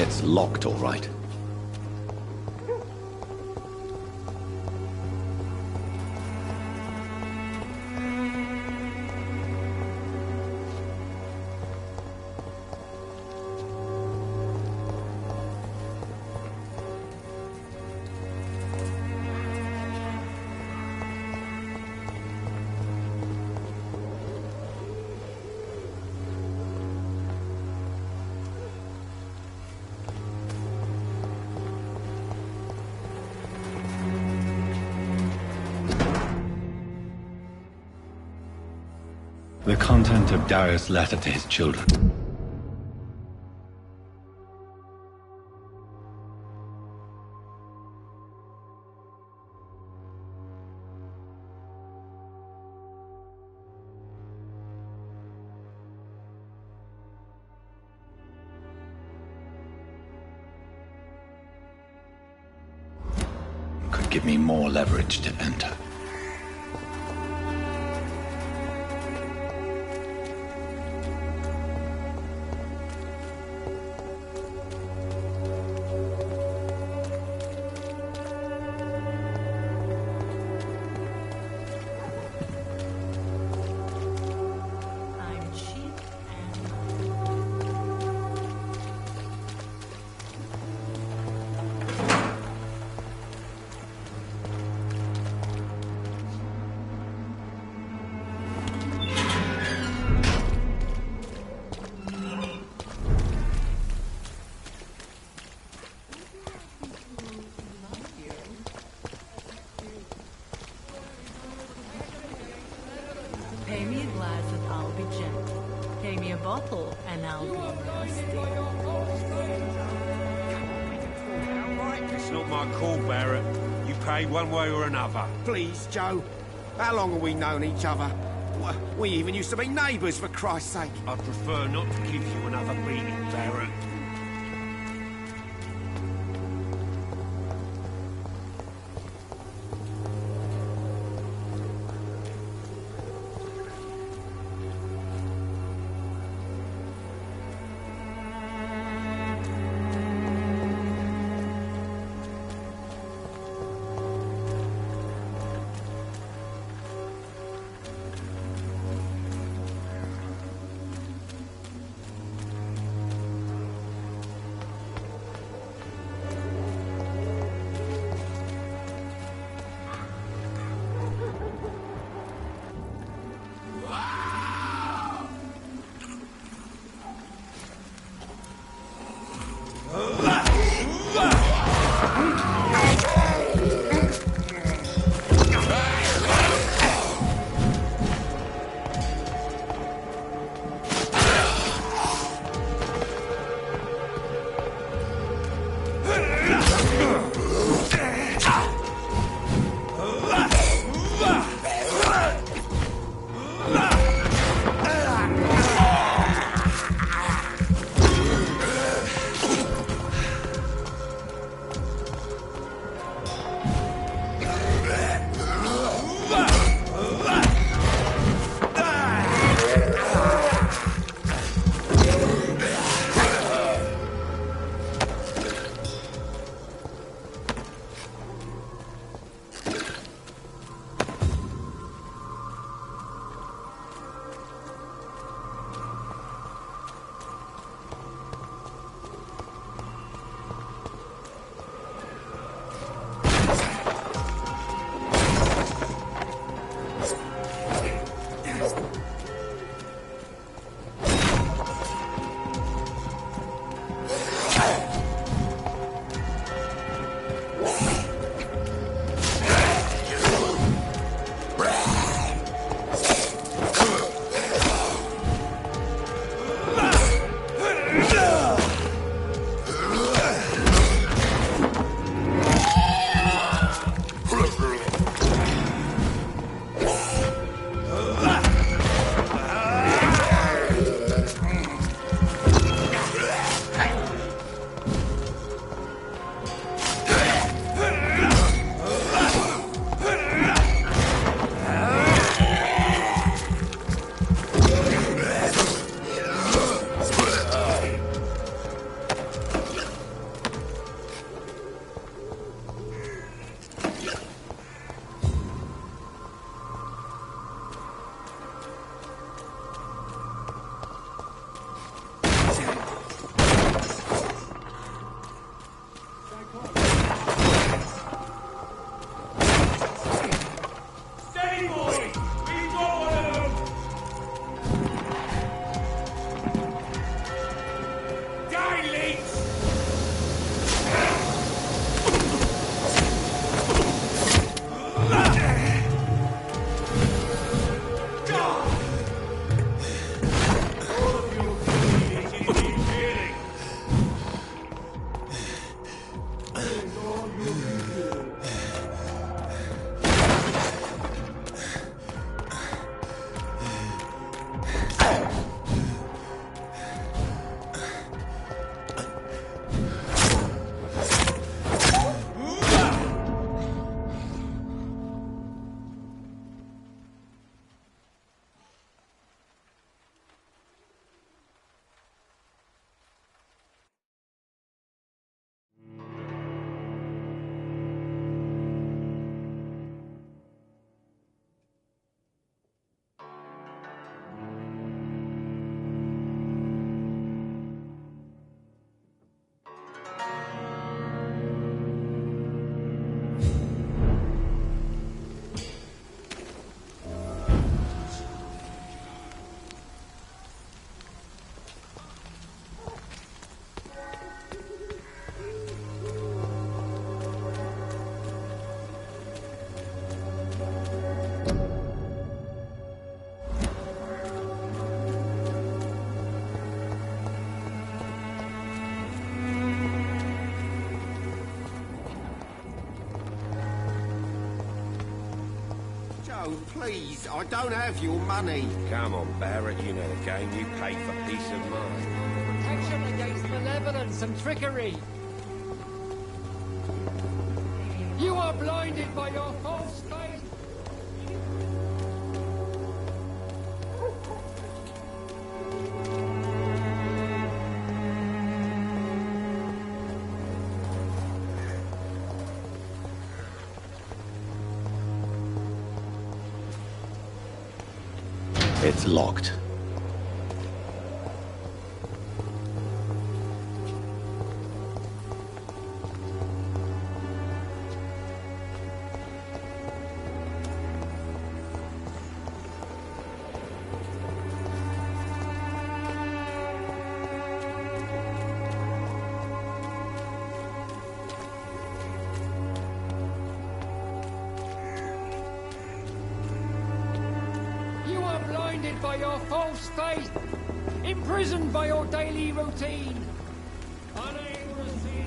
It's locked, all right. The content of Darius' letter to his children. Could give me more leverage to enter. Pay me a glass and I'll be gentle. Pay me a bottle and I'll be nasty. It's not my call, Barrett. You pay one way or another. Please, Joe. How long have we known each other? We even used to be neighbours, for Christ's sake. I'd prefer not to give you another beating, Barrett. No, please, I don't have your money. Come on, Barrett, you know the game. You pay for peace of mind. Protection against malevolence and trickery. You are blinded by your false faith. It's locked. Blinded by your false faith, imprisoned by your daily routine, unable to see.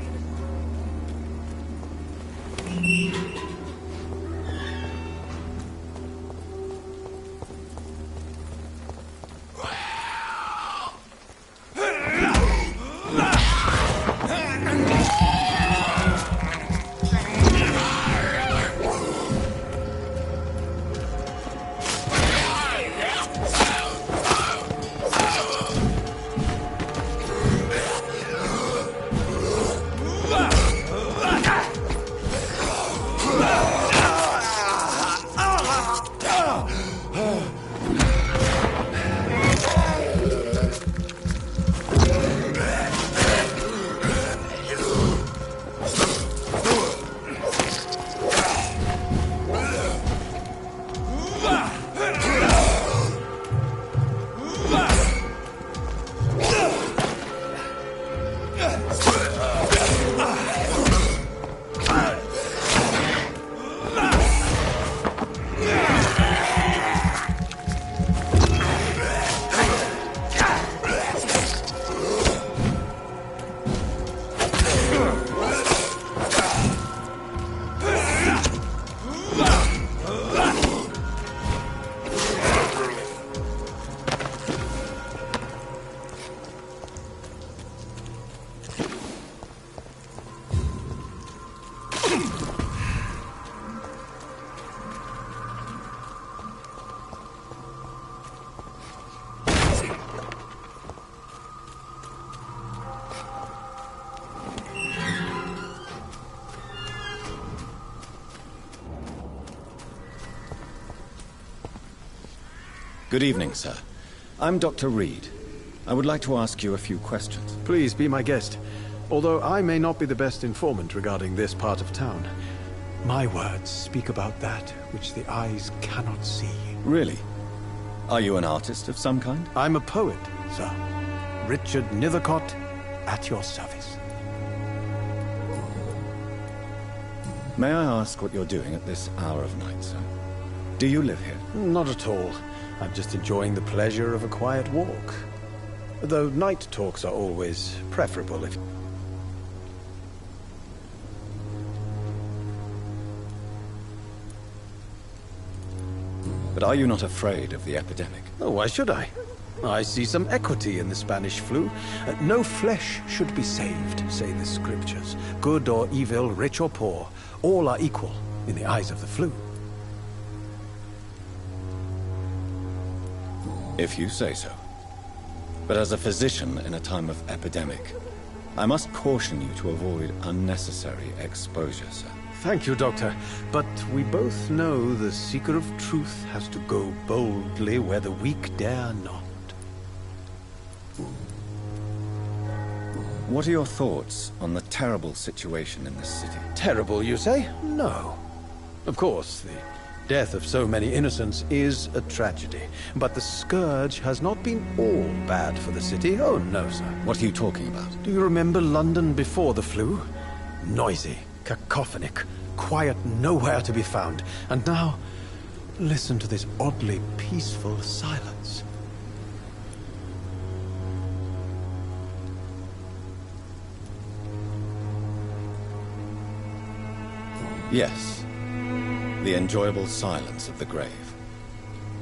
Good evening, sir. I'm Dr. Reed. I would like to ask you a few questions. Please be my guest. Although I may not be the best informant regarding this part of town, my words speak about that which the eyes cannot see. Really? Are you an artist of some kind? I'm a poet, sir. Richard Nethercott, at your service. May I ask what you're doing at this hour of night, sir? Do you live here? Not at all. I'm just enjoying the pleasure of a quiet walk. Though night talks are always preferable if... But are you not afraid of the epidemic? Oh, why should I? I see some equity in the Spanish flu. No flesh should be saved, say the scriptures. Good or evil, rich or poor, all are equal in the eyes of the flu. If you say so. But as a physician in a time of epidemic, I must caution you to avoid unnecessary exposure, sir. Thank you, Doctor. But we both know the seeker of truth has to go boldly where the weak dare not. What are your thoughts on the terrible situation in this city? Terrible, you say? No. Of course, the death of so many innocents is a tragedy. But the scourge has not been all bad for the city. Oh, no, sir. What are you talking about? Do you remember London before the flu? Noisy, cacophonic, quiet nowhere to be found. And now, listen to this oddly peaceful silence. Yes. The enjoyable silence of the grave.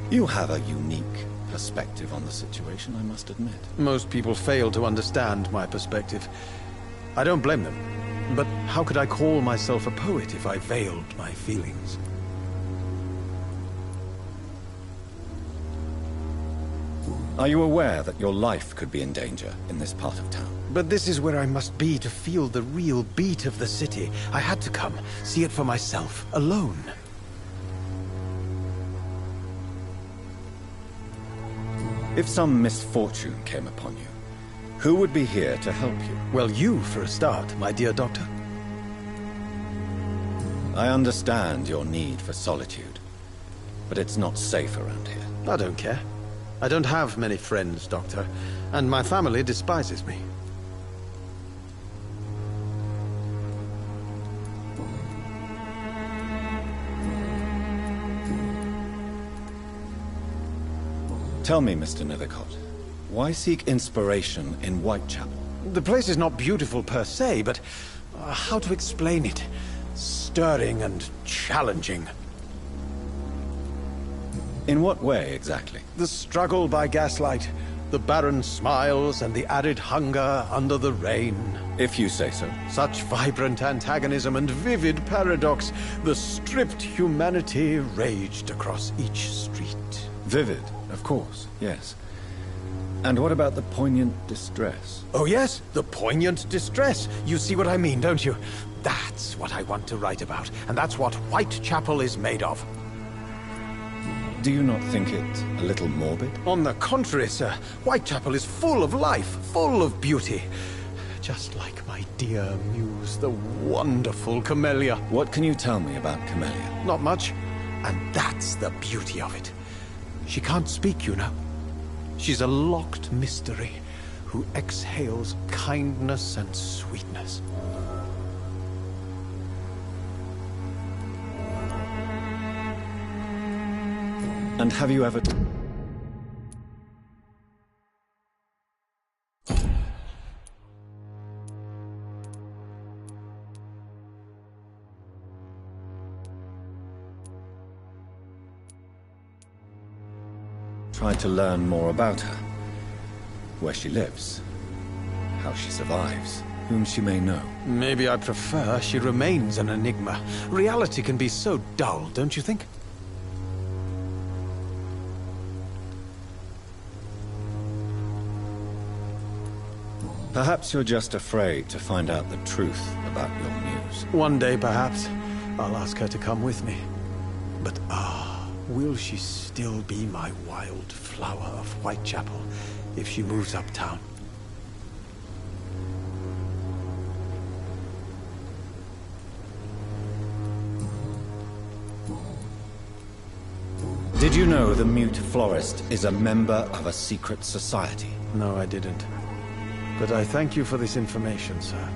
You have a unique perspective on the situation, I must admit. Most people fail to understand my perspective. I don't blame them. But how could I call myself a poet if I veiled my feelings? Are you aware that your life could be in danger in this part of town? But this is where I must be to feel the real beat of the city. I had to come, see it for myself, alone. If some misfortune came upon you, who would be here to help you? Well, you for a start, my dear doctor. I understand your need for solitude, but it's not safe around here. I don't care. I don't have many friends, Doctor, and my family despises me. Tell me, Mr. Nethercott, why seek inspiration in Whitechapel? The place is not beautiful per se, but how to explain it? Stirring and challenging. In what way, exactly? The struggle by gaslight, the barren smiles and the added hunger under the rain. If you say so. Such vibrant antagonism and vivid paradox, the stripped humanity raged across each street. Vivid, of course, yes. And what about the poignant distress? Oh yes, the poignant distress. You see what I mean, don't you? That's what I want to write about, and that's what Whitechapel is made of. Do you not think it a little morbid? On the contrary, sir. Whitechapel is full of life, full of beauty. Just like my dear muse, the wonderful Camellia. What can you tell me about Camellia? Not much, and that's the beauty of it. She can't speak, you know. She's a locked mystery who exhales kindness and sweetness. And have you ever... tried to learn more about her? Where she lives? How she survives? Whom she may know? Maybe I prefer she remains an enigma. Reality can be so dull, don't you think? Perhaps you're just afraid to find out the truth about your muse. One day, perhaps, I'll ask her to come with me. But will she still be my wild flower of Whitechapel if she moves uptown? Did you know the mute florist is a member of a secret society? No, I didn't. But I thank you for this information, sir.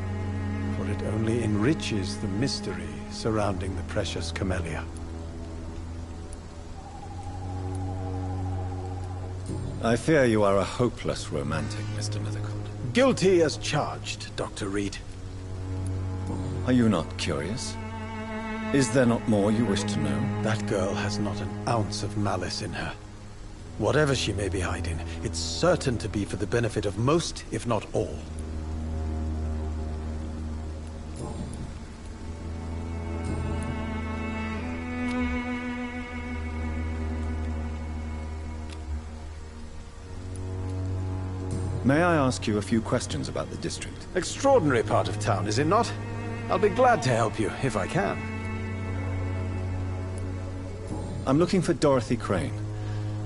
For it only enriches the mystery surrounding the precious Camellia. I fear you are a hopeless romantic, Mr. Nethercott. Guilty as charged, Dr. Reed. Are you not curious? Is there not more you wish to know? That girl has not an ounce of malice in her. Whatever she may be hiding, it's certain to be for the benefit of most, if not all. May I ask you a few questions about the district? Extraordinary part of town, is it not? I'll be glad to help you, if I can. I'm looking for Dorothy Crane,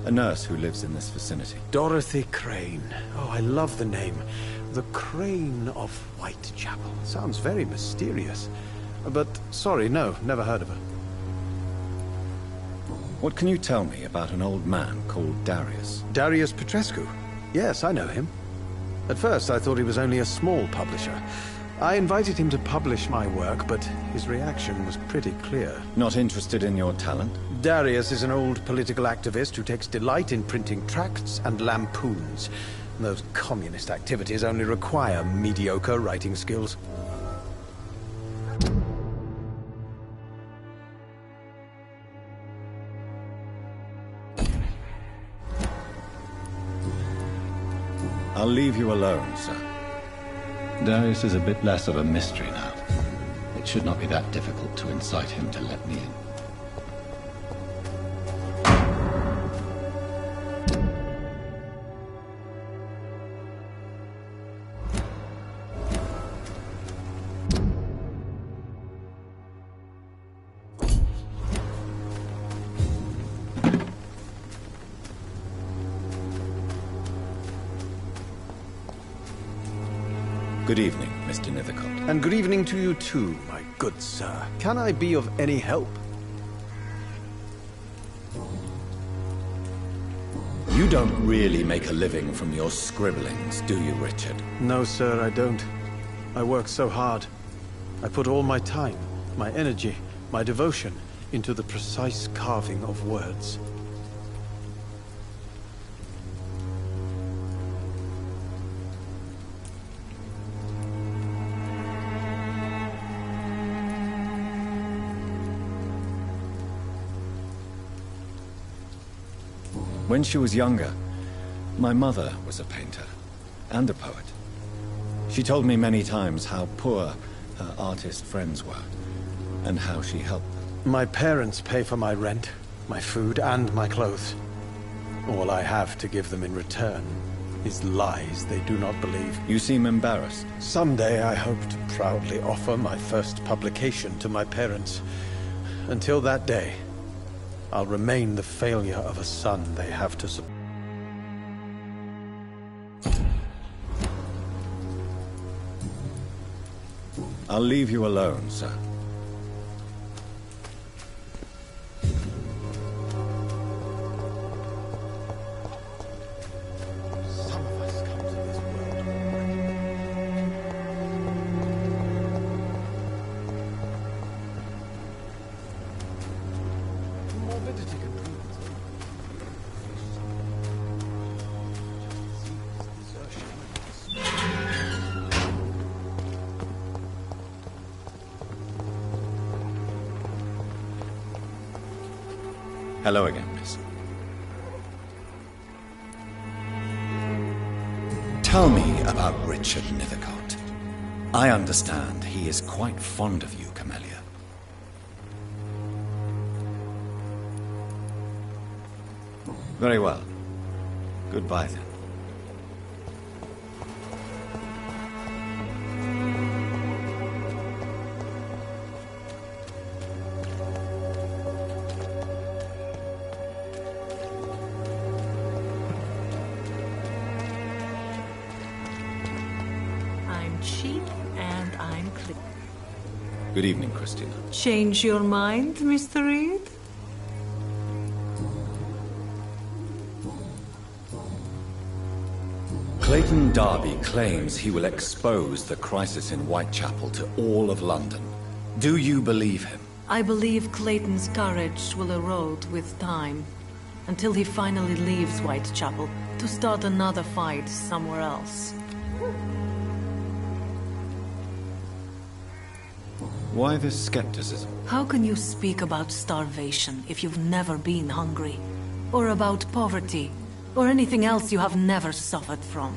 a nurse who lives in this vicinity. Dorothy Crane. Oh, I love the name. The Crane of Whitechapel. Sounds very mysterious. But, sorry, no, never heard of her. What can you tell me about an old man called Darius? Darius Petrescu? Yes, I know him. At first, I thought he was only a small publisher. I invited him to publish my work, but his reaction was pretty clear. Not interested in your talent? Darius is an old political activist who takes delight in printing tracts and lampoons. Those communist activities only require mediocre writing skills. I'll leave you alone, sir. Darius is a bit less of a mystery now. It should not be that difficult to incite him to let me in. Good evening, Mr. Nithicott. And good evening to you too, my good sir. Can I be of any help? You don't really make a living from your scribblings, do you, Richard? No, sir, I don't. I work so hard. I put all my time, my energy, my devotion into the precise carving of words. When she was younger, my mother was a painter and a poet. She told me many times how poor her artist friends were and how she helped them. My parents pay for my rent, my food, and my clothes. All I have to give them in return is lies they do not believe. You seem embarrassed. Someday I hope to proudly offer my first publication to my parents. Until that day, I'll remain the failure of a son they have to support. I'll leave you alone, sir. Some of us come to this world. Morbidity can prove its own. Hello again, miss. Tell me about Richard Nithicott. I understand he is quite fond of you, Camellia. Very well. Goodbye, then. I'm cheap and I'm clean. Good evening, Christina. Change your mind, Mr. Reed? Clayton Darby claims he will expose the crisis in Whitechapel to all of London. Do you believe him? I believe Clayton's courage will erode with time, until he finally leaves Whitechapel to start another fight somewhere else. Why this skepticism? How can you speak about starvation if you've never been hungry? Or about poverty? Or anything else you have never suffered from?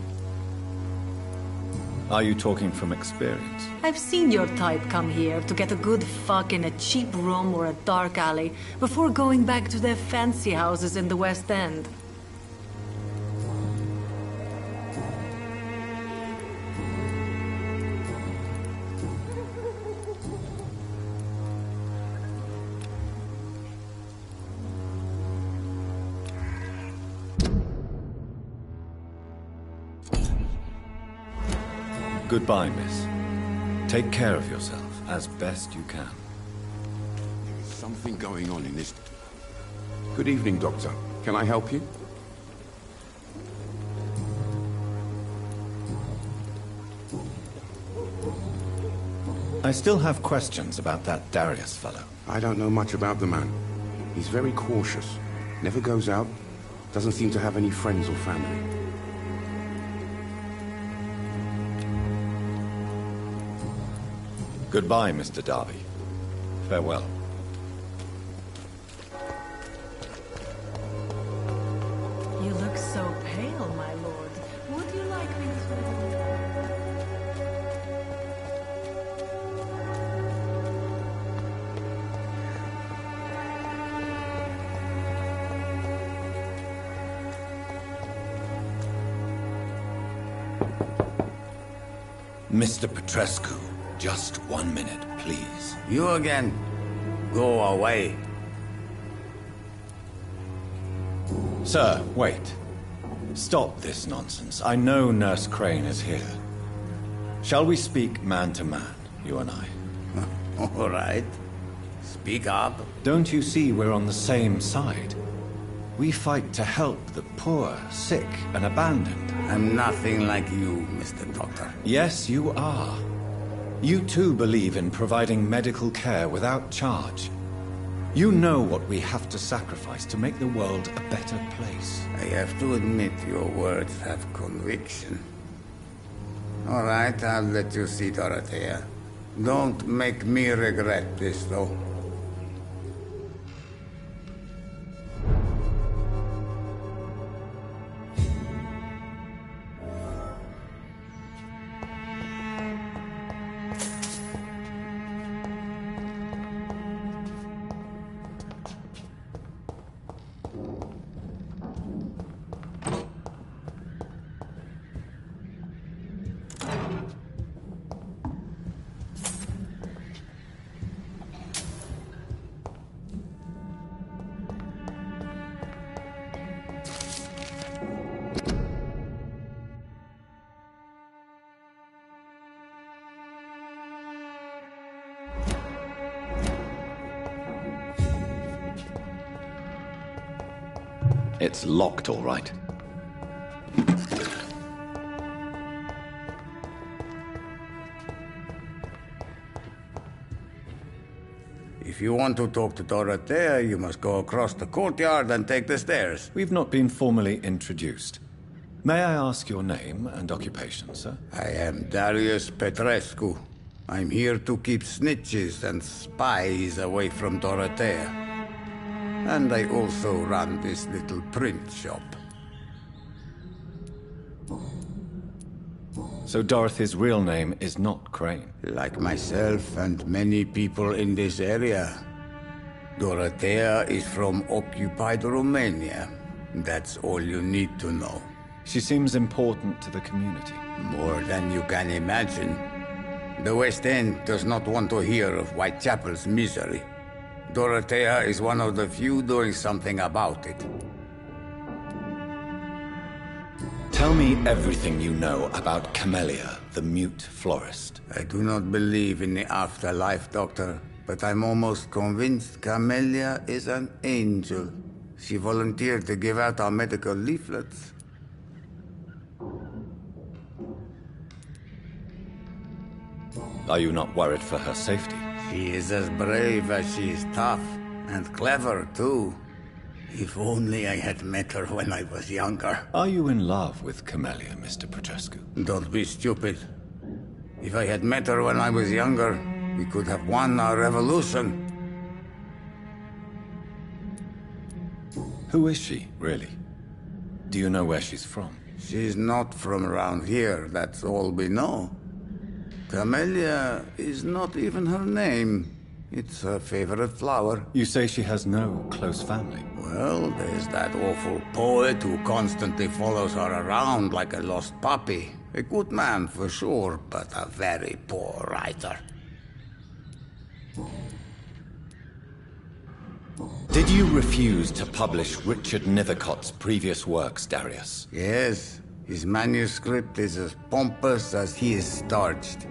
Are you talking from experience? I've seen your type come here to get a good fuck in a cheap room or a dark alley before going back to their fancy houses in the West End. Goodbye, miss. Take care of yourself as best you can. There is something going on in this... Good evening, Doctor. Can I help you? I still have questions about that Darius fellow. I don't know much about the man. He's very cautious. Never goes out. Doesn't seem to have any friends or family. Goodbye, Mr. Darby. Farewell. You look so pale, my lord. Would you like Mr. Petrescu, just 1 minute, please. You again? Go away. Sir, wait. Stop this nonsense. I know Nurse Crane is here. Shall we speak man to man, you and I? All right. Speak up. Don't you see we're on the same side? We fight to help the poor, sick, and abandoned. I'm nothing like you, Mr. Doctor. Yes, you are. You too believe in providing medical care without charge. You know what we have to sacrifice to make the world a better place. I have to admit your words have conviction. All right, I'll let you see Dorothea. Don't make me regret this, though. It's locked, all right. If you want to talk to Dorothea, you must go across the courtyard and take the stairs. We've not been formally introduced. May I ask your name and occupation, sir? I am Darius Petrescu. I'm here to keep snitches and spies away from Dorothea. And I also run this little print shop. So Dorothy's real name is not Crane? Like myself and many people in this area, Dorothea is from occupied Romania. That's all you need to know. She seems important to the community. More than you can imagine. The West End does not want to hear of Whitechapel's misery. Dorothea is one of the few doing something about it. Tell me everything you know about Camellia, the mute florist. I do not believe in the afterlife, Doctor, but I'm almost convinced Camellia is an angel. She volunteered to give out our medical leaflets. Are you not worried for her safety? She is as brave as she is tough, and clever, too. If only I had met her when I was younger. Are you in love with Camellia, Mr. Petrescu? Don't be stupid. If I had met her when I was younger, we could have won our revolution. Who is she, really? Do you know where she's from? She's not from around here, that's all we know. Camellia is not even her name. It's her favorite flower. You say she has no close family? Well, there's that awful poet who constantly follows her around like a lost puppy. A good man for sure, but a very poor writer. Did you refuse to publish Richard Nethercott's previous works, Darius? Yes, his manuscript is as pompous as he is starched.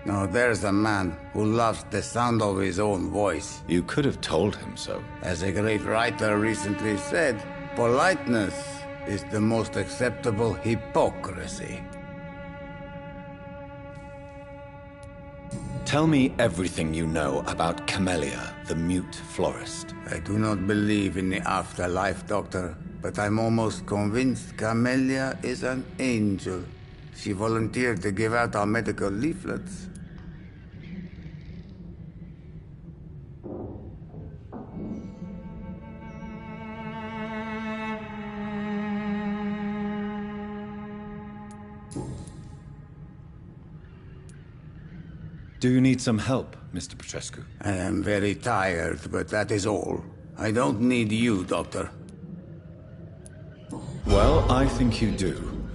Now there's a man who loves the sound of his own voice. You could have told him so. As a great writer recently said, politeness is the most acceptable hypocrisy. Tell me everything you know about Camellia, the mute florist. I do not believe in the afterlife, Doctor, but I'm almost convinced Camellia is an angel. She volunteered to give out our medical leaflets. Do you need some help, Mr. Petrescu? I am very tired, but that is all. I don't need you, Doctor. Well, I think you do.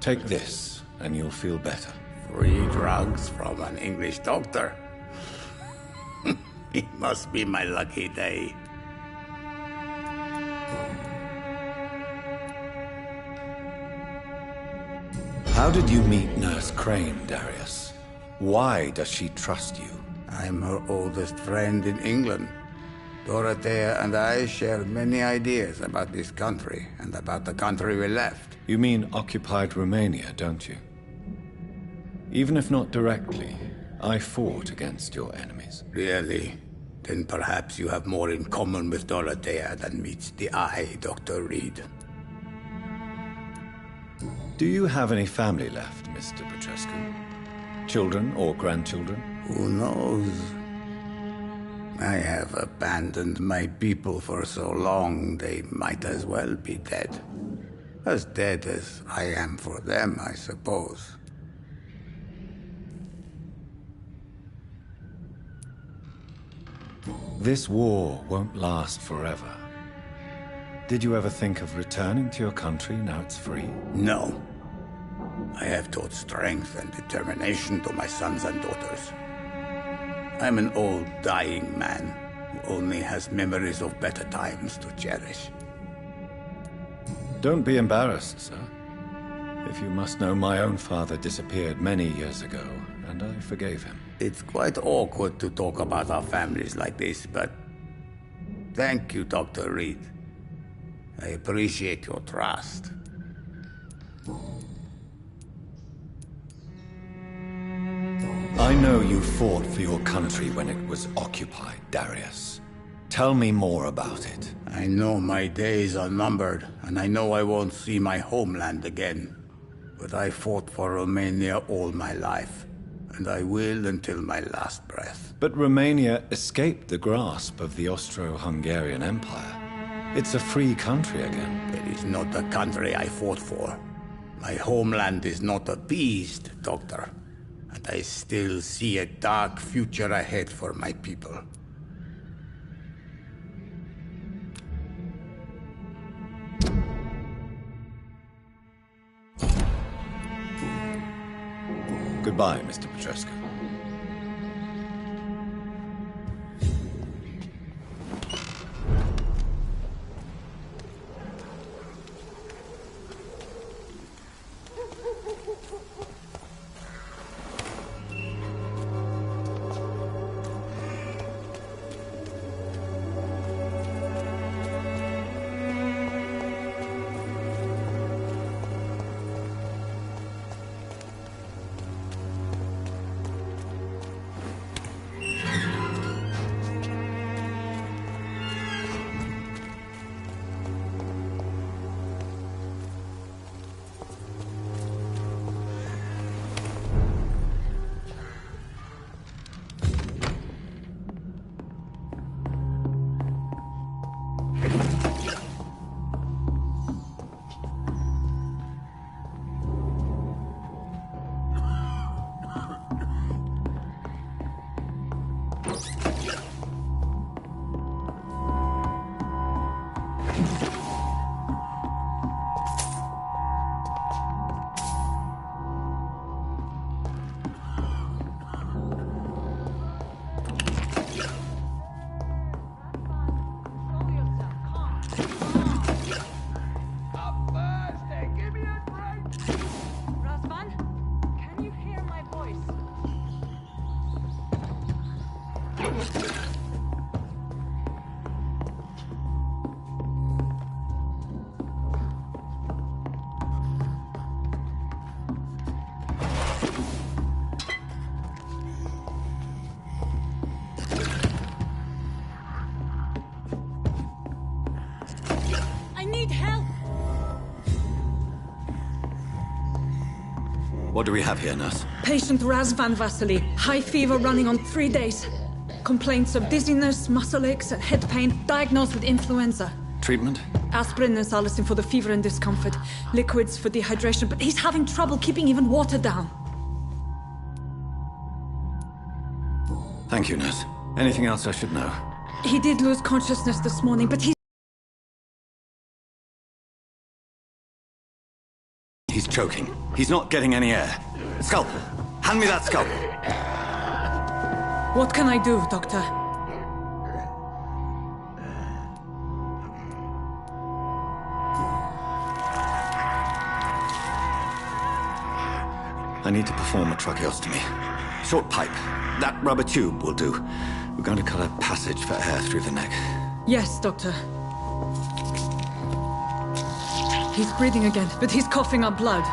Take this, and you'll feel better. Free drugs from an English doctor. It must be my lucky day. How did you meet Nurse Crane, Darius? Why does she trust you? I'm her oldest friend in England. Dorothea and I share many ideas about this country and about the country we left. You mean occupied Romania, don't you? Even if not directly, I fought against your enemies. Really? Then perhaps you have more in common with Dorothea than meets the eye, Dr. Reed. Do you have any family left, Mr. Petrescu? Children or grandchildren? Who knows? I have abandoned my people for so long, they might as well be dead. As dead as I am for them, I suppose. This war won't last forever. Did you ever think of returning to your country now it's free? No. I have taught strength and determination to my sons and daughters. I'm an old, dying man who only has memories of better times to cherish. Don't be embarrassed, sir. If you must know, my own father disappeared many years ago, and I forgave him. It's quite awkward to talk about our families like this, but thank you, Dr. Reed. I appreciate your trust. I know you fought for your country when it was occupied, Darius. Tell me more about it. I know my days are numbered, and I know I won't see my homeland again. But I fought for Romania all my life, and I will until my last breath. But Romania escaped the grasp of the Austro-Hungarian Empire. It's a free country again. It is not the country I fought for. My homeland is not appeased, Doctor. And I still see a dark future ahead for my people. Goodbye, Mr. Petrescu. What do we have here, nurse? Patient Razvan Vasily. High fever running on 3 days. Complaints of dizziness, muscle aches, and head pain. Diagnosed with influenza. Treatment? Aspirin and salicin for the fever and discomfort. Liquids for dehydration, but he's having trouble keeping even water down. Thank you, nurse. Anything else I should know? He did lose consciousness this morning, but he's He's choking. He's not getting any air. Scalpel! Hand me that scalpel! What can I do, Doctor? I need to perform a tracheostomy. Short pipe. That rubber tube will do. We're going to cut a passage for air through the neck. Yes, Doctor. He's breathing again, but he's coughing up blood.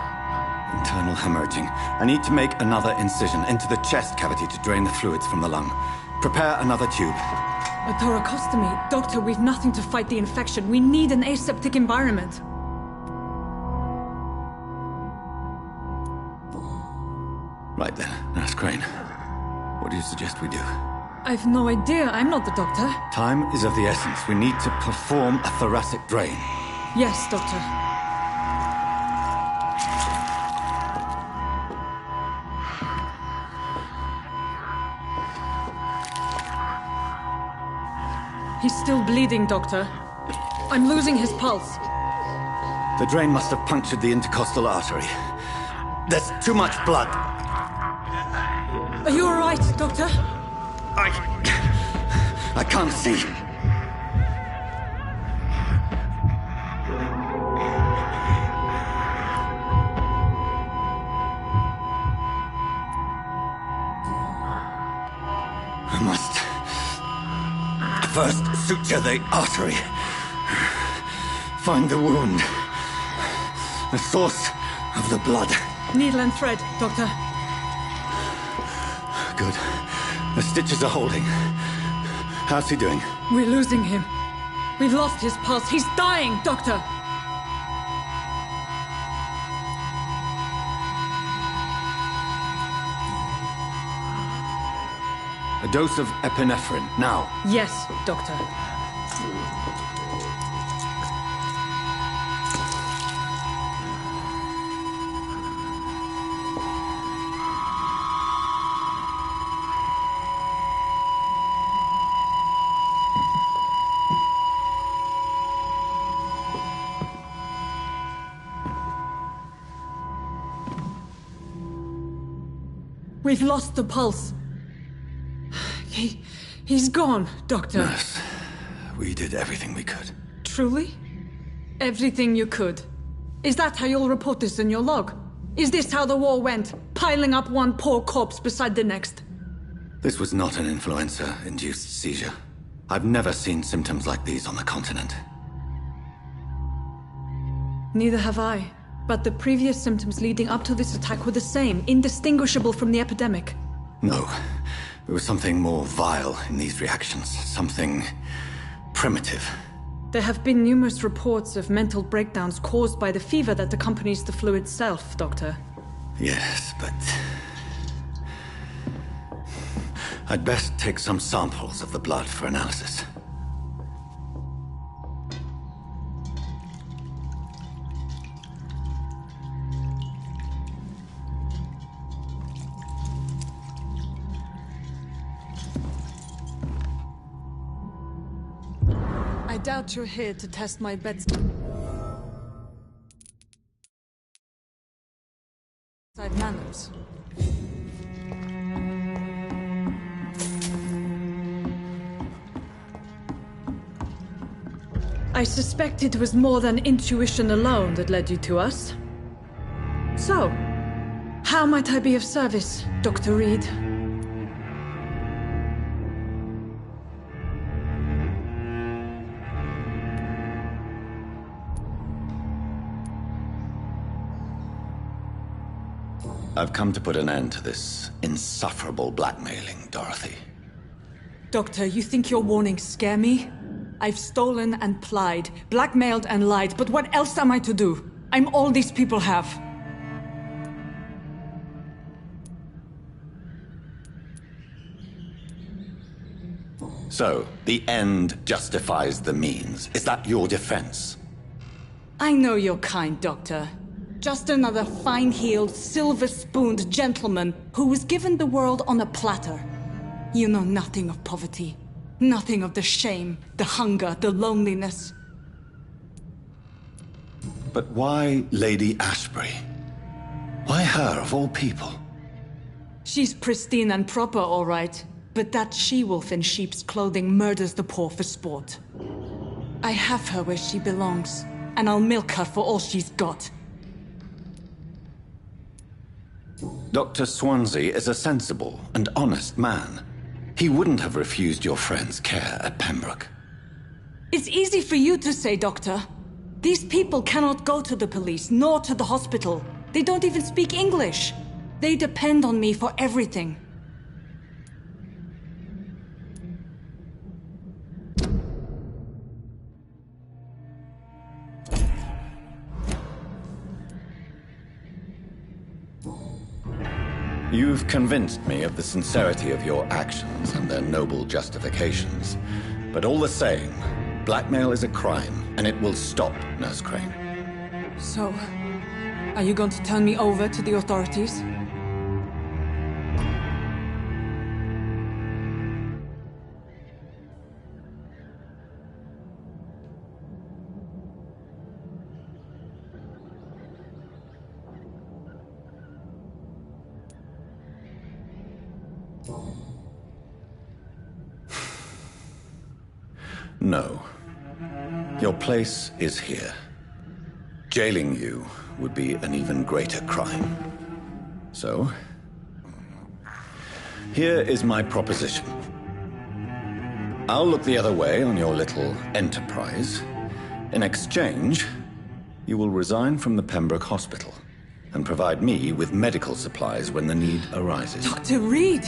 Internal hemorrhaging. I need to make another incision into the chest cavity to drain the fluids from the lung. Prepare another tube. A thoracostomy? Doctor, we've nothing to fight the infection. We need an aseptic environment. Right then, Nurse Crane. What do you suggest we do? I've no idea. I'm not the doctor. Time is of the essence. We need to perform a thoracic drain. Yes, Doctor. He's still bleeding, Doctor. I'm losing his pulse. The drain must have punctured the intercostal artery. There's too much blood. Are you all right, Doctor? I can't see. I must first suture the artery. Find the wound. The source of the blood. Needle and thread, Doctor. Good. The stitches are holding. How's he doing? We're losing him. We've lost his pulse. He's dying, Doctor! A dose of epinephrine, now. Yes, Doctor. We've lost the pulse. He's gone, Doctor. Nurse, we did everything we could. Truly? Everything you could. Is that how you'll report this in your log? Is this how the war went? Piling up one poor corpse beside the next? This was not an influenza-induced seizure. I've never seen symptoms like these on the continent. Neither have I. But the previous symptoms leading up to this attack were the same, indistinguishable from the epidemic. No. There was something more vile in these reactions. Something primitive. There have been numerous reports of mental breakdowns caused by the fever that accompanies the flu itself, Doctor. Yes, but I'd best take some samples of the blood for analysis. I doubt you're here to test my bedside manners. I suspect it was more than intuition alone that led you to us. So, how might I be of service, Dr. Reed? I've come to put an end to this insufferable blackmailing, Dorothy. Doctor, you think your warnings scare me? I've stolen and plied, blackmailed and lied, but what else am I to do? I'm all these people have. So, the end justifies the means. Is that your defense? I know you're kind, Doctor. Just another fine-heeled, silver-spooned gentleman who was given the world on a platter. You know nothing of poverty. Nothing of the shame, the hunger, the loneliness. But why Lady Ashbury? Why her, of all people? She's pristine and proper, all right. But that she-wolf in sheep's clothing murders the poor for sport. I have her where she belongs, and I'll milk her for all she's got. Dr. Swansea is a sensible and honest man. He wouldn't have refused your friend's care at Pembroke. It's easy for you to say, Doctor. These people cannot go to the police, nor to the hospital. They don't even speak English. They depend on me for everything. You've convinced me of the sincerity of your actions and their noble justifications. But all the same, blackmail is a crime, and it will stop, Nurse Crane. So, are you going to turn me over to the authorities? No. Your place is here. Jailing you would be an even greater crime. So, here is my proposition. I'll look the other way on your little enterprise. In exchange, you will resign from the Pembroke Hospital and provide me with medical supplies when the need arises. Dr. Reed!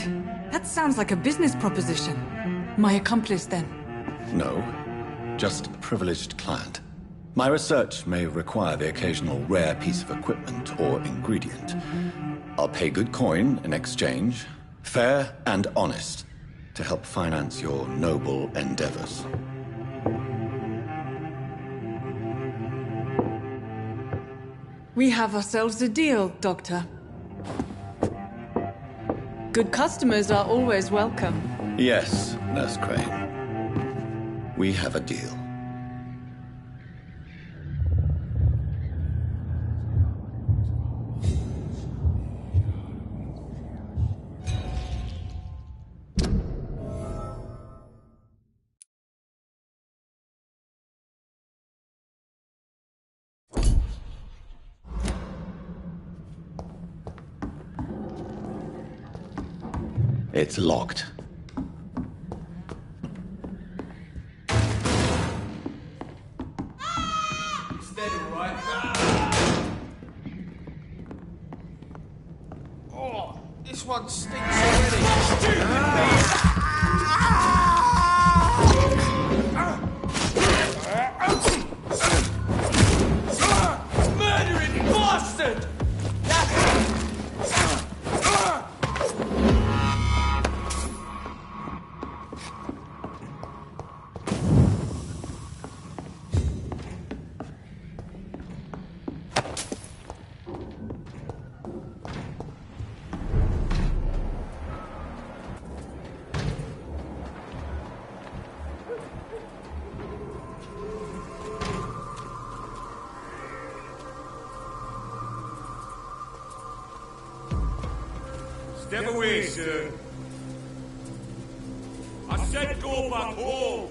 That sounds like a business proposition. My accomplice, then? No, just a privileged client. My research may require the occasional rare piece of equipment or ingredient. I'll pay good coin in exchange, fair and honest, to help finance your noble endeavors. We have ourselves a deal, Doctor. Good customers are always welcome. Yes, Nurse Crane. We have a deal. It's locked. This one stinks already. Murdering bastard! Step away, sir. I said go back home.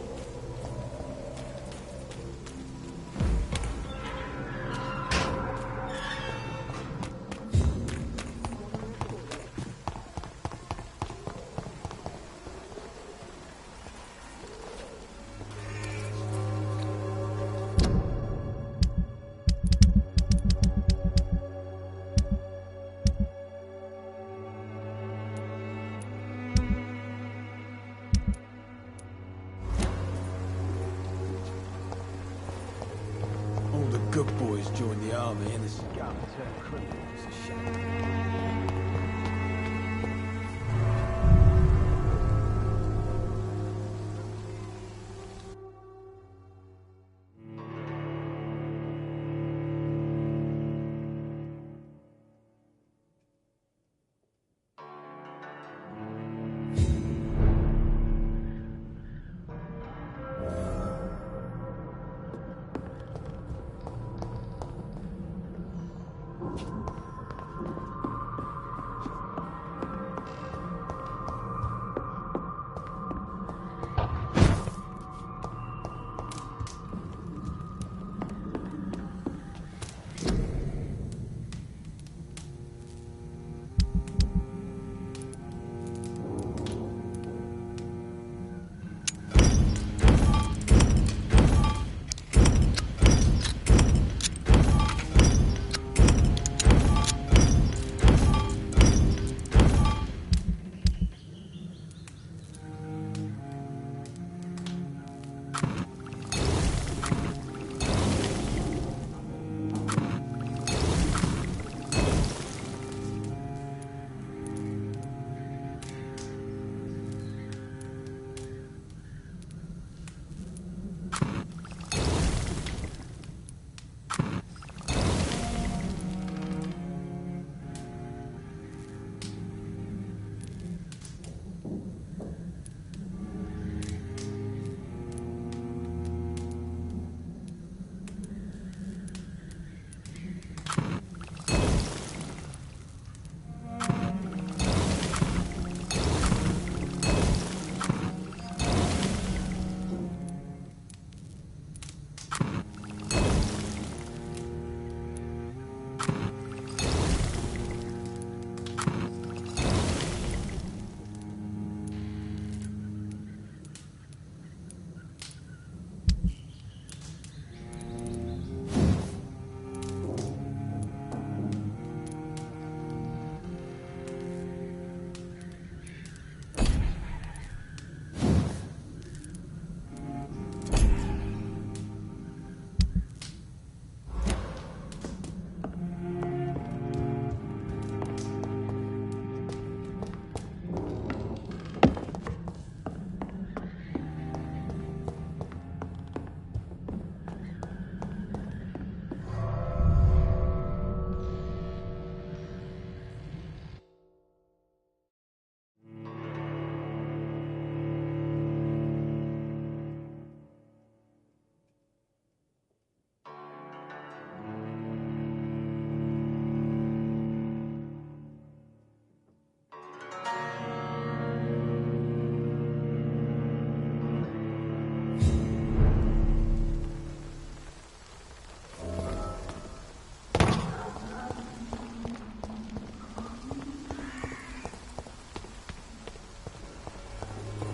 Good boys joined the army and the scum turned criminal. It's a shame.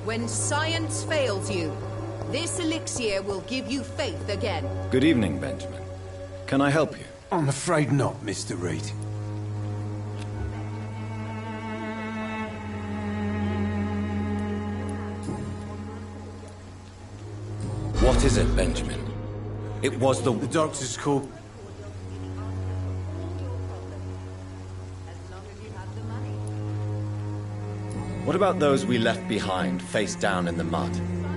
When science fails you, this elixir will give you faith again. Good evening, Benjamin. Can I help you? I'm afraid not, Mr. Reed. What is it, Benjamin? It was the doctor's called. What about those we left behind, face down in the mud?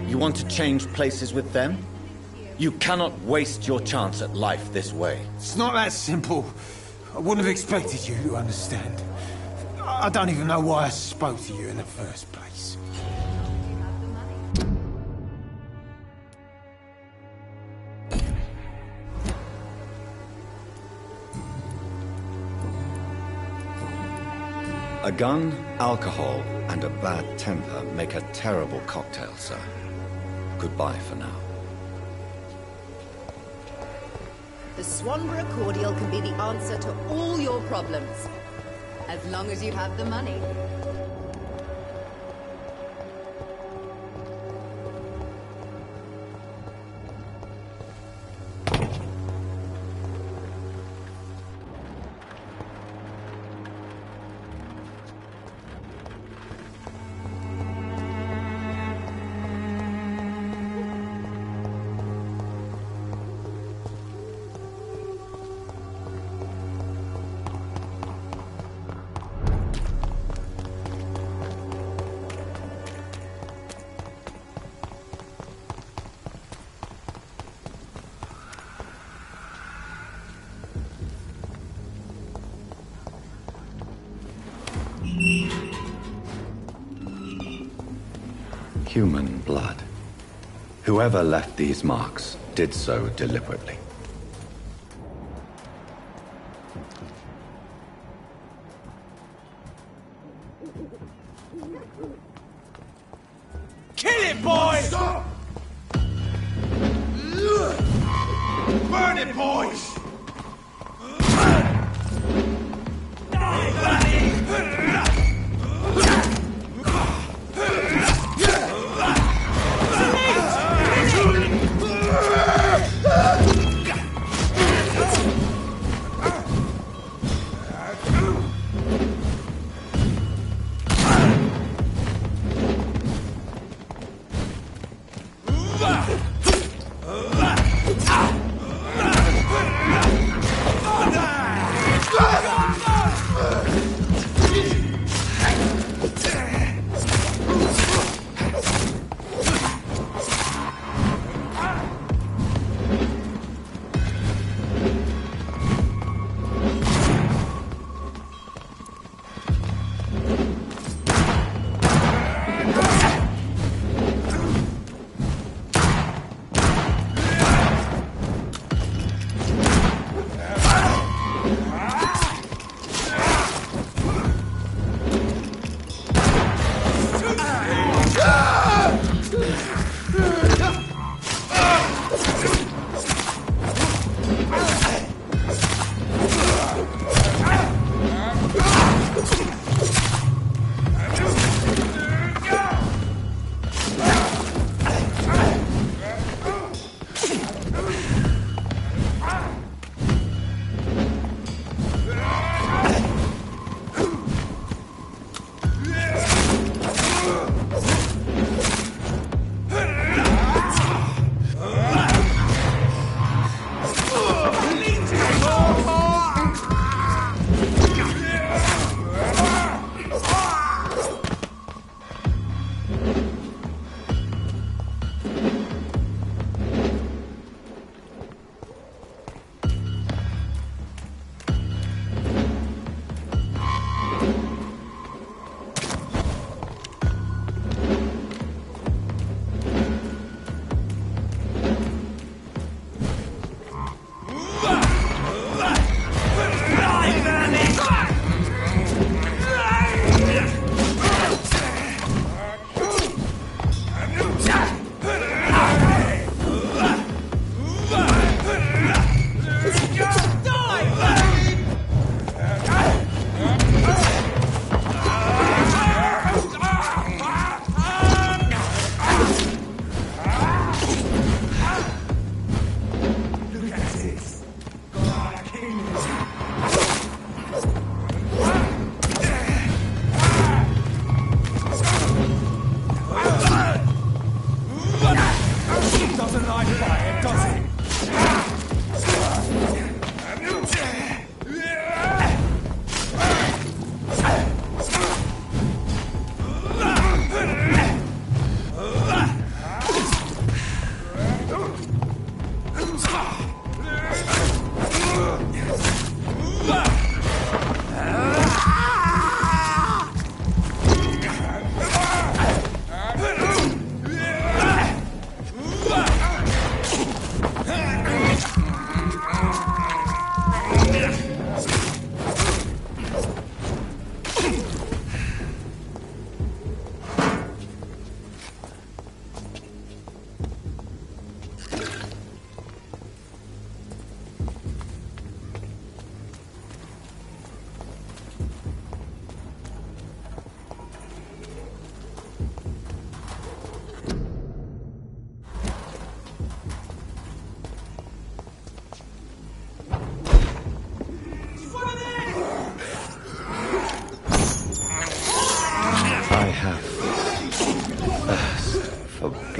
You want to change places with them? You cannot waste your chance at life this way. It's not that simple. I wouldn't have expected you to understand. I don't even know why I spoke to you in the first place. A gun, alcohol, and a bad temper make a terrible cocktail, sir. Goodbye for now. The Swanborough cordial can be the answer to all your problems. As long as you have the money. Human blood. Whoever left these marks did so deliberately. Kill it, boys! Stop! Burn it, boys!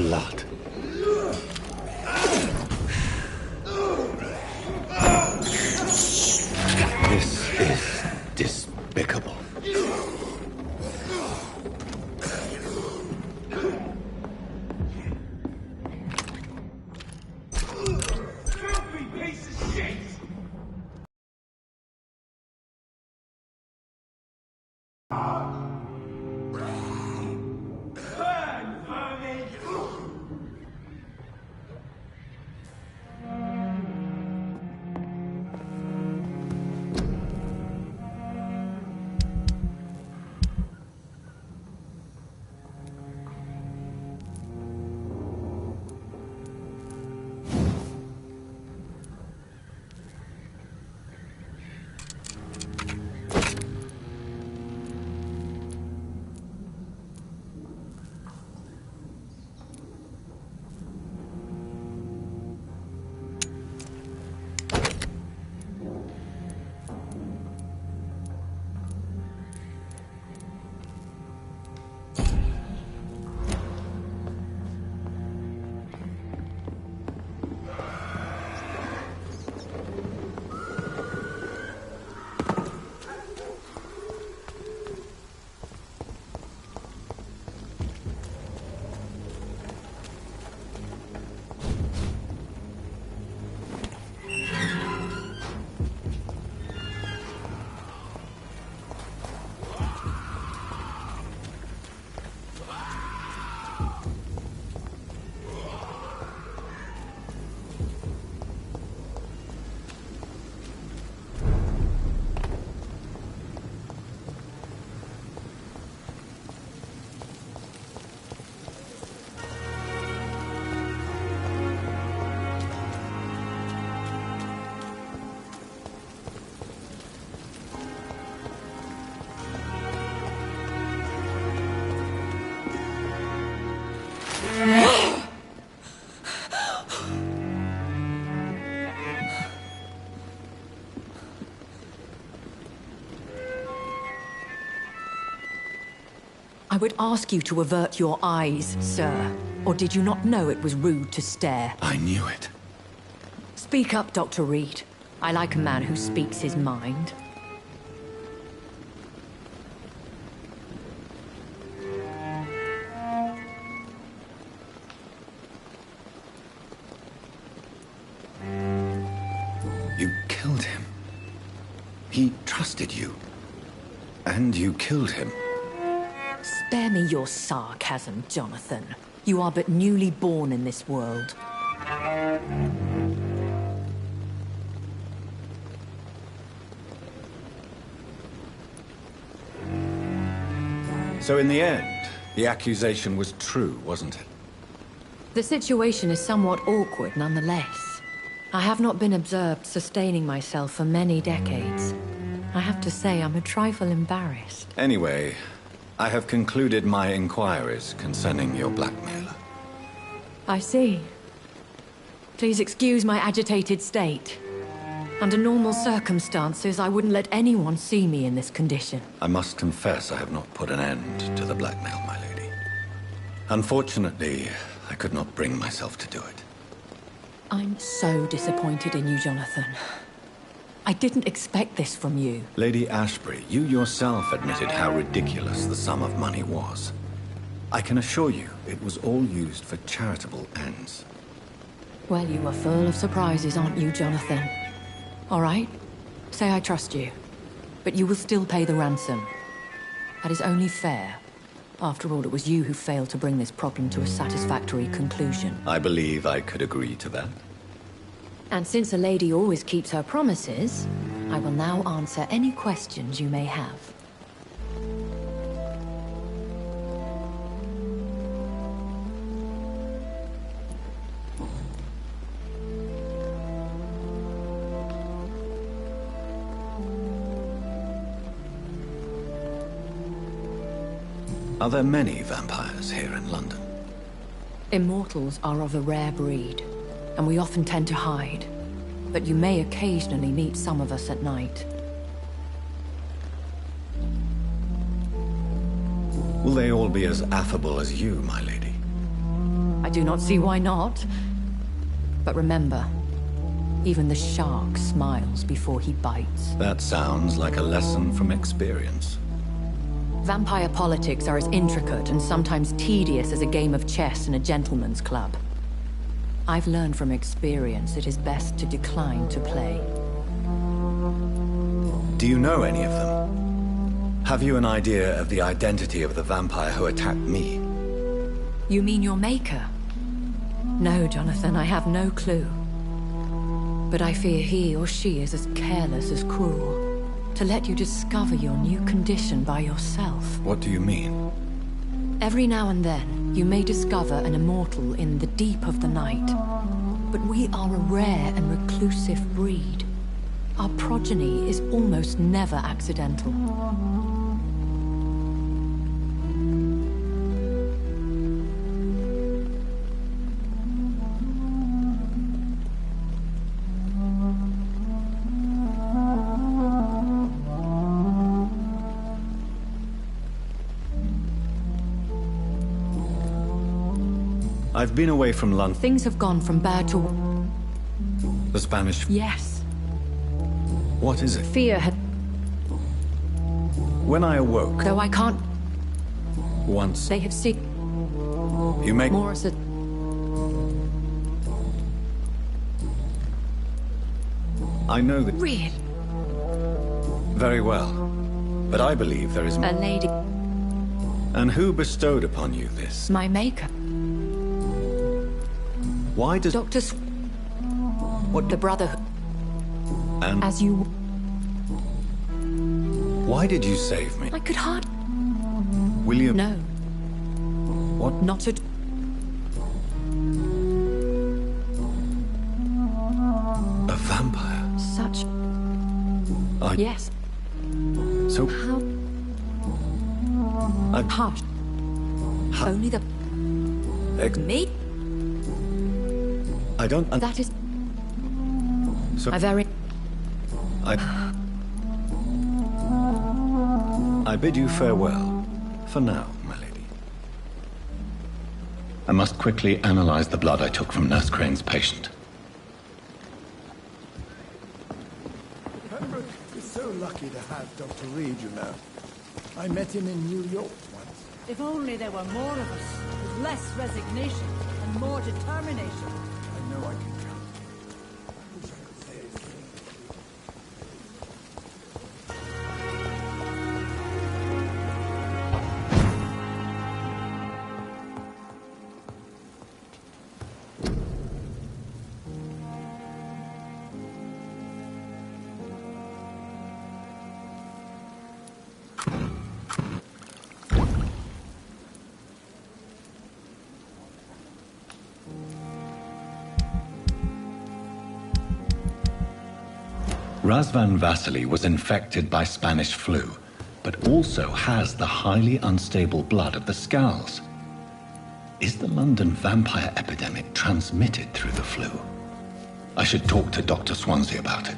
blood. This is despicable. I would ask you to avert your eyes, sir. Or did you not know it was rude to stare? I knew it. Speak up, Dr. Reed. I like a man who speaks his mind. You killed him. He trusted you. And you killed him. Spare me your sarcasm, Jonathan. You are but newly born in this world. So in the end, the accusation was true, wasn't it? The situation is somewhat awkward nonetheless. I have not been observed sustaining myself for many decades. I have to say I'm a trifle embarrassed. Anyway, I have concluded my inquiries concerning your blackmailer. I see. Please excuse my agitated state. Under normal circumstances, I wouldn't let anyone see me in this condition. I must confess I have not put an end to the blackmail, my lady. Unfortunately, I could not bring myself to do it. I'm so disappointed in you, Jonathan. I didn't expect this from you. Lady Ashbury, you yourself admitted how ridiculous the sum of money was. I can assure you, it was all used for charitable ends. Well, you are full of surprises, aren't you, Jonathan? All right, say I trust you, but you will still pay the ransom. That is only fair. After all, it was you who failed to bring this problem to a satisfactory conclusion. I believe I could agree to that. And since a lady always keeps her promises, I will now answer any questions you may have. Are there many vampires here in London? Immortals are of a rare breed, and we often tend to hide. But you may occasionally meet some of us at night. Will they all be as affable as you, my lady? I do not see why not. But remember, even the shark smiles before he bites. That sounds like a lesson from experience. Vampire politics are as intricate and sometimes tedious as a game of chess in a gentleman's club. I've learned from experience it is best to decline to play. Do you know any of them? Have you an idea of the identity of the vampire who attacked me? You mean your maker? No, Jonathan, I have no clue. But I fear he or she is as careless as cruel. To let you discover your new condition by yourself. What do you mean? Every now and then, you may discover an immortal in the deep of the night. But we are a rare and reclusive breed. Our progeny is almost never accidental. I've been away from London. Things have gone from bad to... The Spanish... Yes. What is it? Fear had... When I awoke... Though I can't... Once... They have seen... You make... Morris... I know that... Reed. Very well. But I believe there is... A lady... And who bestowed upon you this? My maker. Why does... Dr. What the Brotherhood... And... As you... Why did you save me? I could hardly... William... No. What? Not at... A vampire? Such... Yes. So... How... Hush. Only the... Me? I don't... That is... So... I very... I bid you farewell. For now, my lady. I must quickly analyze the blood I took from Nurse Crane's patient. Pembroke is so lucky to have Dr. Reed, you know. I met him in New York once. If only there were more of us, with less resignation and more determination. I know I can count. I wish I could say it. Razvan Vasily was infected by Spanish flu, but also has the highly unstable blood of the Scowls. Is the London vampire epidemic transmitted through the flu? I should talk to Dr. Swansea about it.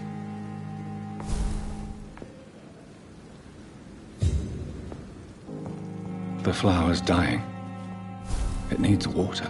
The flower's dying. It needs water.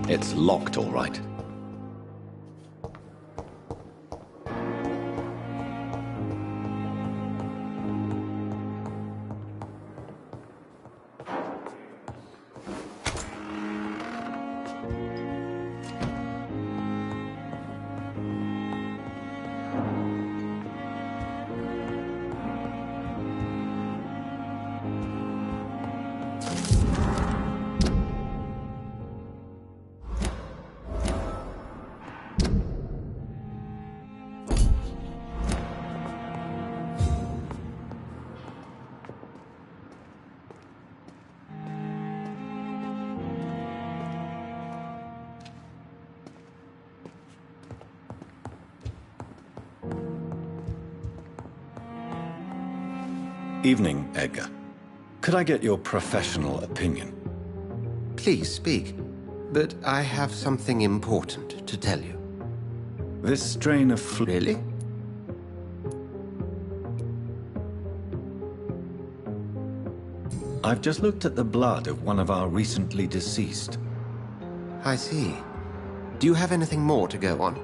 It's locked, all right. Evening, Edgar. Could I get your professional opinion? Please speak, but I have something important to tell you. This strain of flu... Really? I've just looked at the blood of one of our recently deceased. I see. Do you have anything more to go on?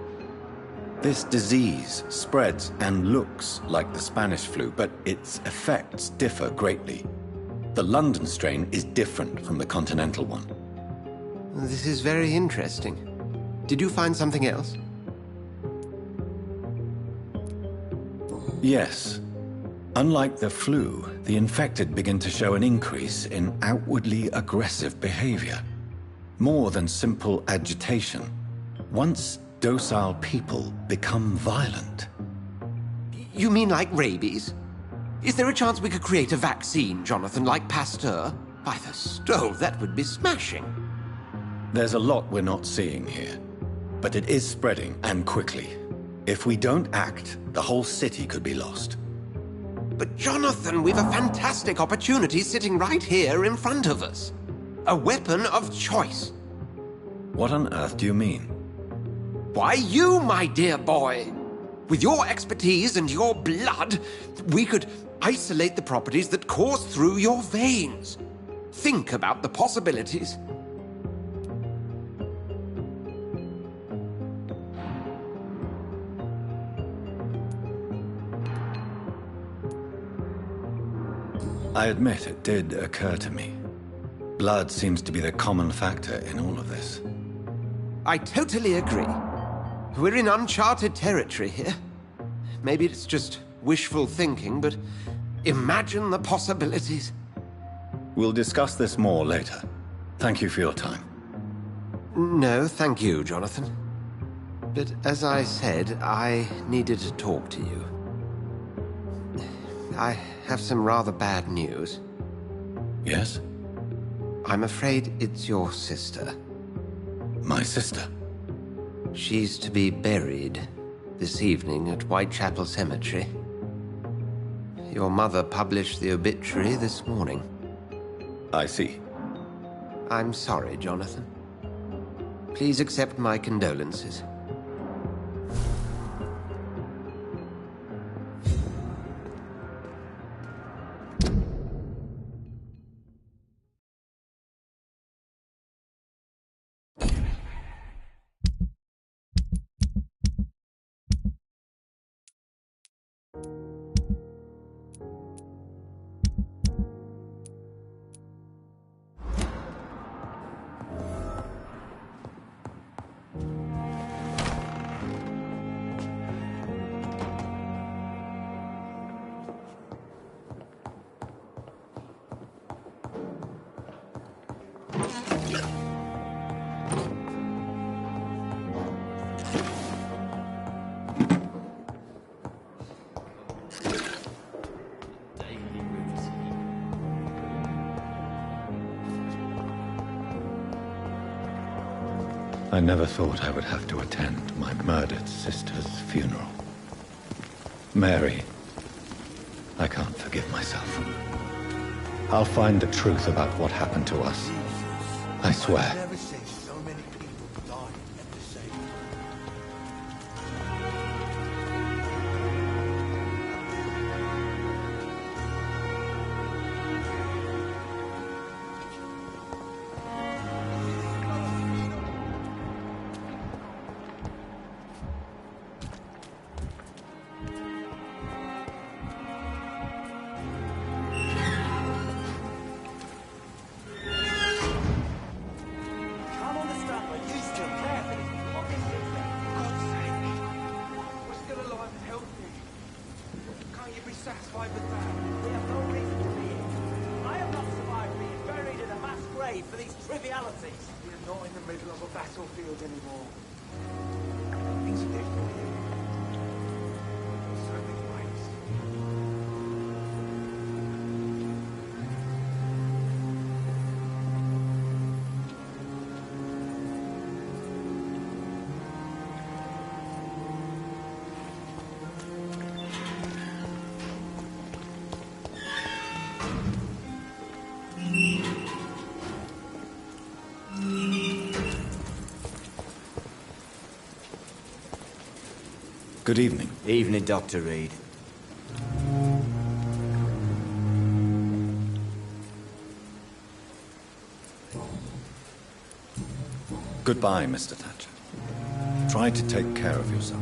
This disease spreads and looks like the Spanish flu, but its effects differ greatly. The London strain is different from the continental one. This is very interesting. Did you find something else? Yes. Unlike the flu, the infected begin to show an increase in outwardly aggressive behavior. More than simple agitation. Once docile people become violent. You mean like rabies? Is there a chance we could create a vaccine, Jonathan, like Pasteur? By the stove, that would be smashing. There's a lot we're not seeing here, but it is spreading, and quickly. If we don't act, the whole city could be lost. But Jonathan, we've a fantastic opportunity sitting right here in front of us. A weapon of choice. What on earth do you mean? Why, you, my dear boy. With your expertise and your blood, we could isolate the properties that course through your veins. Think about the possibilities. I admit it did occur to me. Blood seems to be the common factor in all of this. I totally agree. We're in uncharted territory here. Maybe it's just wishful thinking, but imagine the possibilities. We'll discuss this more later. Thank you for your time. No, thank you, Jonathan. But as I said, I needed to talk to you. I have some rather bad news. Yes? I'm afraid it's your sister. My sister? She's to be buried this evening at Whitechapel Cemetery. Your mother published the obituary this morning. I see. I'm sorry, Jonathan. Please accept my condolences. I never thought I would have to attend my murdered sister's funeral. Mary, I can't forgive myself. I'll find the truth about what happened to us. I swear. Never seen so many people die at the same time. Good evening. Evening, Dr. Reed. Goodbye, Mr. Thatcher. Try to take care of yourself.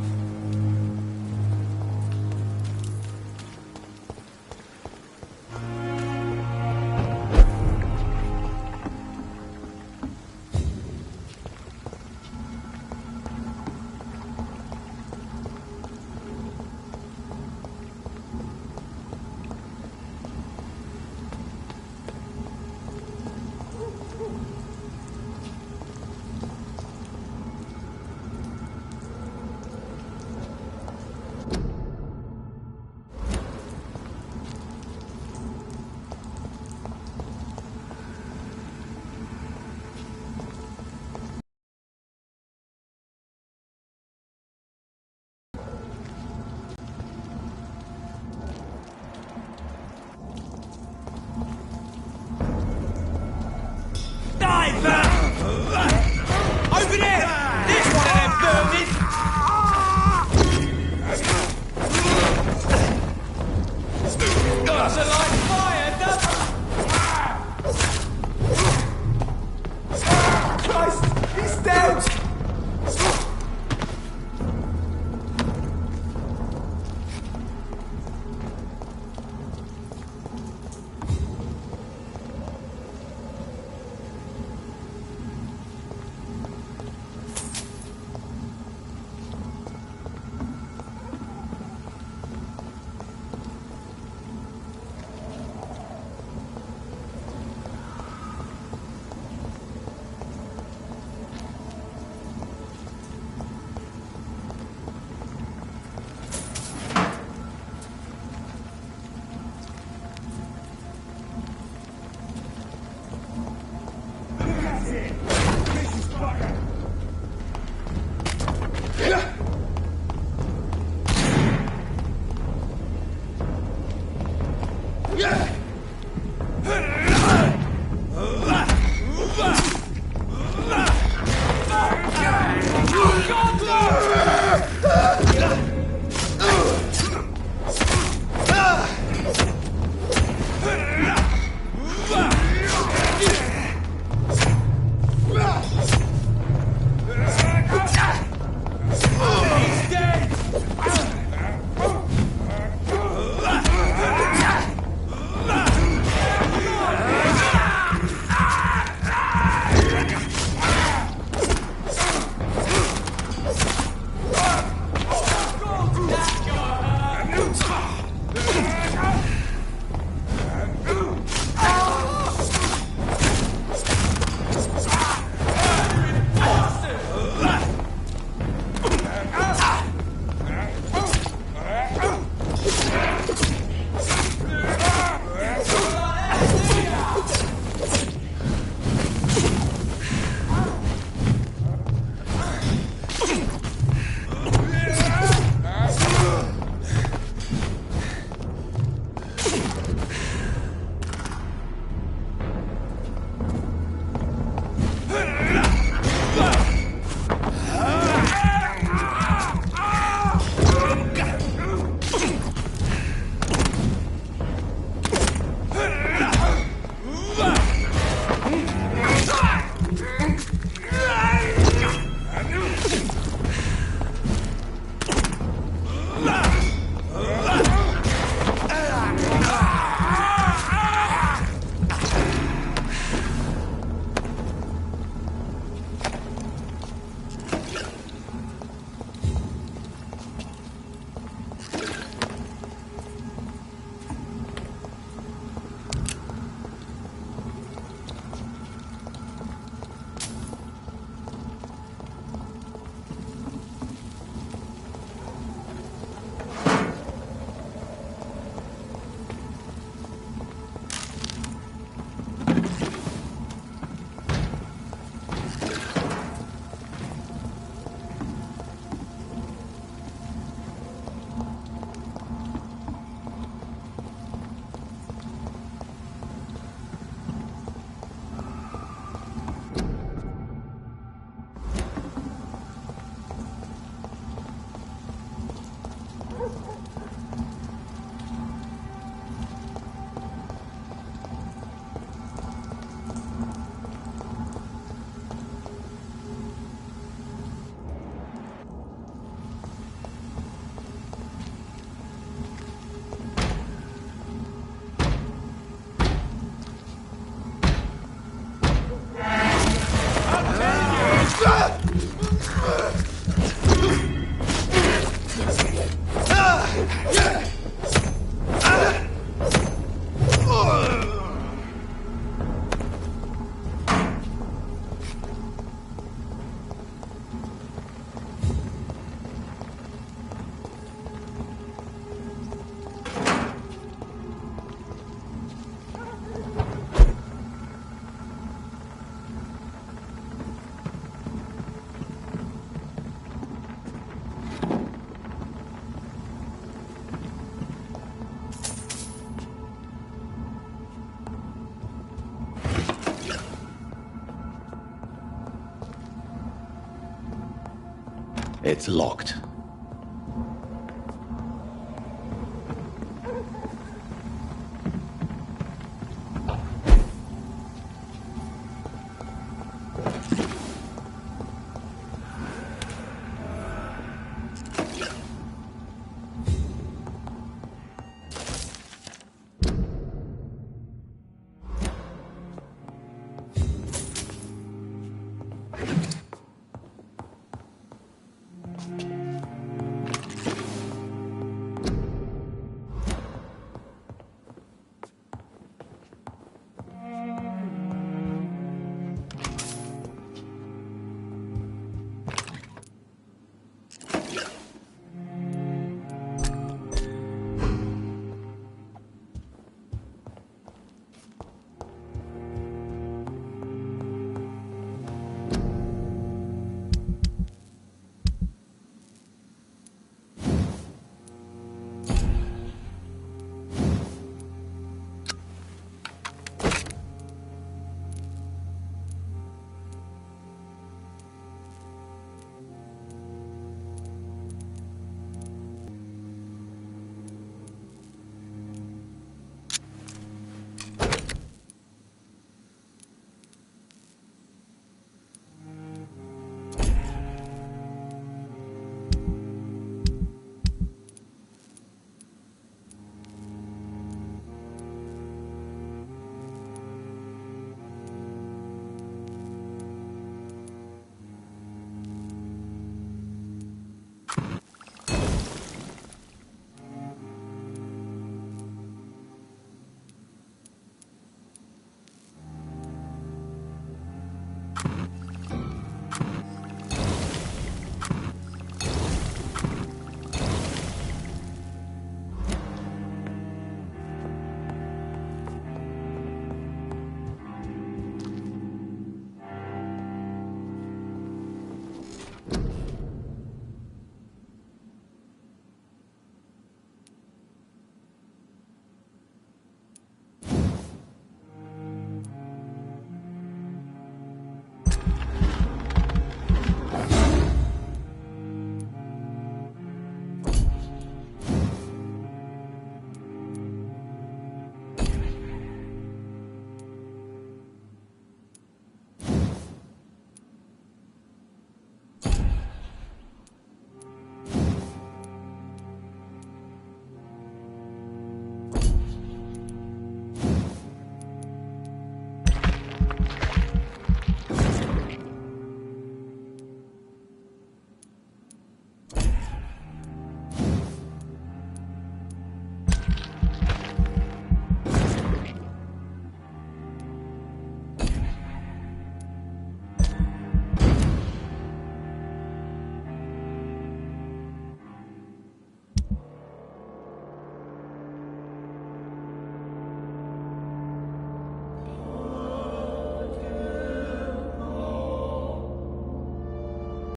It's locked.